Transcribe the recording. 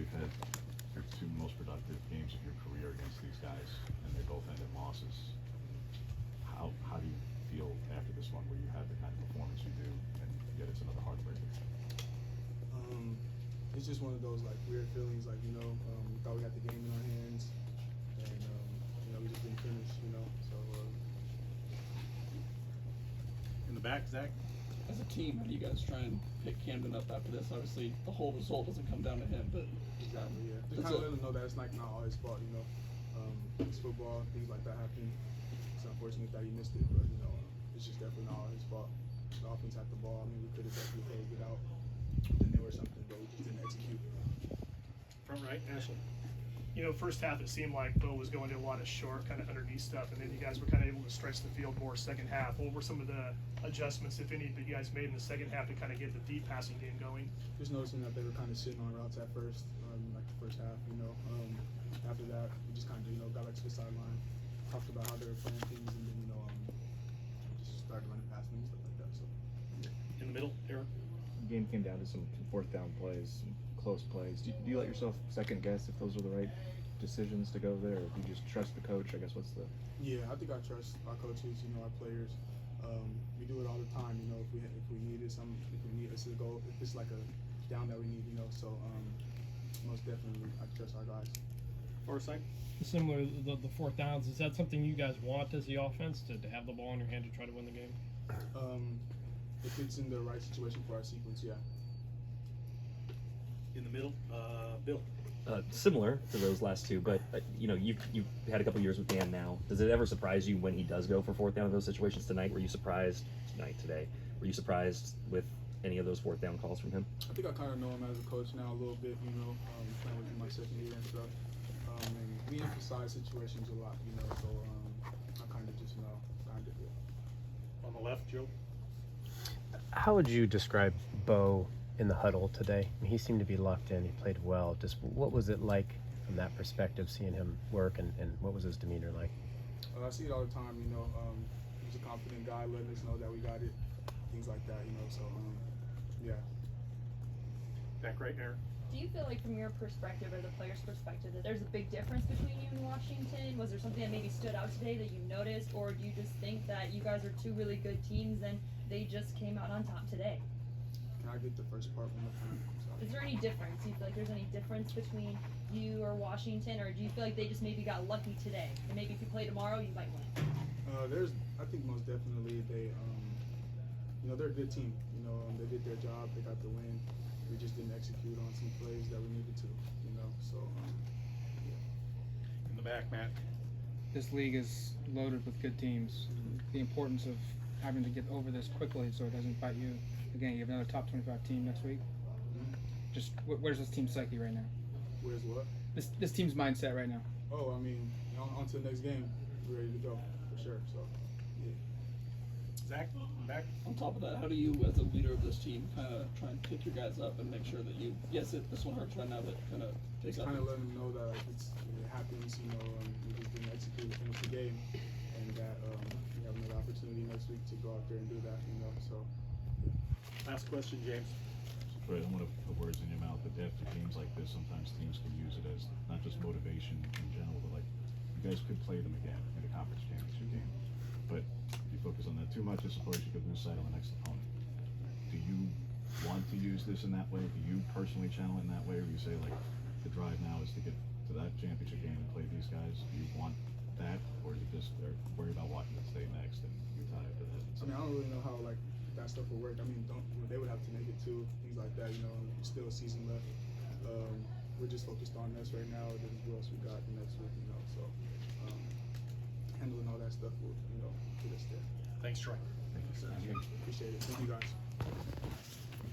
you've had your two most productive games of your career against these guys, and they both ended in losses. How do you feel after this one, where you had the kind of performance you do, and yet it's another heartbreaker? It's just one of those like weird feelings, like we thought we had the game in our hands, and we just didn't finish, So In the back, Zach. As a team, how do you guys try and pick Camden up after this? Obviously, the whole result doesn't come down to him, but exactly, yeah. Just kind of let him know that it's not all his fault, It's football, things like that happen. It's unfortunate that he missed it, but it's just definitely not all his fault. The offense had the ball. I mean, we could have definitely closed it out. Then there was something, but we just didn't execute. Front right, Ashley. First half it seemed like Bo was going to a lot of short, kind of underneath stuff, and then you guys were kind of able to stretch the field more second half. What were some of the adjustments, if any, that you guys made in the second half to kind of get the deep passing game going? Just noticing that they were kind of sitting on routes at first, like the first half, After that, we just kind of, got back to the sideline, talked about how they were playing things, and then, just started running past me and stuff like that. So. In the middle, Aaron. The game came down to some fourth down plays, some close plays. Do you let yourself second guess if those are the right decisions to go there, or do you just trust the coach? I guess what's the... Yeah, I think I trust our coaches, our players. We do it all the time, if we need it, if we need us to go, if it's like a down that we need, so most definitely I trust our guys. Forsythe. Similar to the fourth downs, is that something you guys want as the offense, to have the ball in your hand to try to win the game? If it's in the right situation for our sequence, yeah. In the middle, Bill. Similar to those last two, but you've had a couple years with Dan now. Does it ever surprise you when he does go for fourth down in those situations tonight? Were you surprised today? Were you surprised with any of those fourth down calls from him? I think I kind of know him as a coach now a little bit, playing with him my second year and stuff. And we emphasize situations a lot, so I kind of just know, On the left, Joe. How would you describe Bo in the huddle today? I mean, he seemed to be locked in. He played well. Just what was it like from that perspective, seeing him work, and what was his demeanor like? I see it all the time, he's a confident guy, letting us know that we got it, things like that, so, yeah. Back right, Aaron. Do you feel like from your perspective or the player's perspective that there's a big difference between you and Washington? Was there something that maybe stood out today that you noticed, or do you just think that you guys are two really good teams and they just came out on top today? Can I get the first part one more time? Sorry. Is there any difference? Do you feel like there's any difference between you or Washington, or do you feel like they just maybe got lucky today, and maybe if you play tomorrow you might win? I think most definitely they, they're a good team. They did their job. They got the win. We just didn't execute on some plays that we needed to. So yeah. In the back, Matt. This league is loaded with good teams. The importance of having to get over this quickly so it doesn't bite you. Again, you have another top 25 team next week. Mm-hmm. Just where's this team's psyche right now? Where's what? This team's mindset right now. Oh, I mean, on to the next game. We're ready to go for sure. So, yeah. Zach, back. on top of that, how do you, as a leader of this team, kind of try and pick your guys up and make sure that you, yes, this one hurts right now, but kind of take up? Kind of let them know that it happens, we just didn't execute to finish the game, and that we have another opportunity next week to go out there and do that, so. Yeah. Last question, James. I don't want to put words in your mouth, but after games like this, sometimes teams can use it as not just motivation in general, but like, you guys could play them again in a conference championship game. But if you focus on that too much, I suppose you could lose sight on the next opponent. Do you want to use this in that way? Do you personally channel it in that way, or you say, like, the drive now is to get to that championship game and play these guys? Do you want that, or is it just worry about Washington State next and Utah after that? I mean, I don't really know how that stuff will work. I mean, they would have to make it too, things like that. Still a season left. We're just focused on us right now. Then what else we got the next week, So handling all that stuff will, get us there. Thanks, Troy. Thank you, sir. Appreciate it. Thank you guys.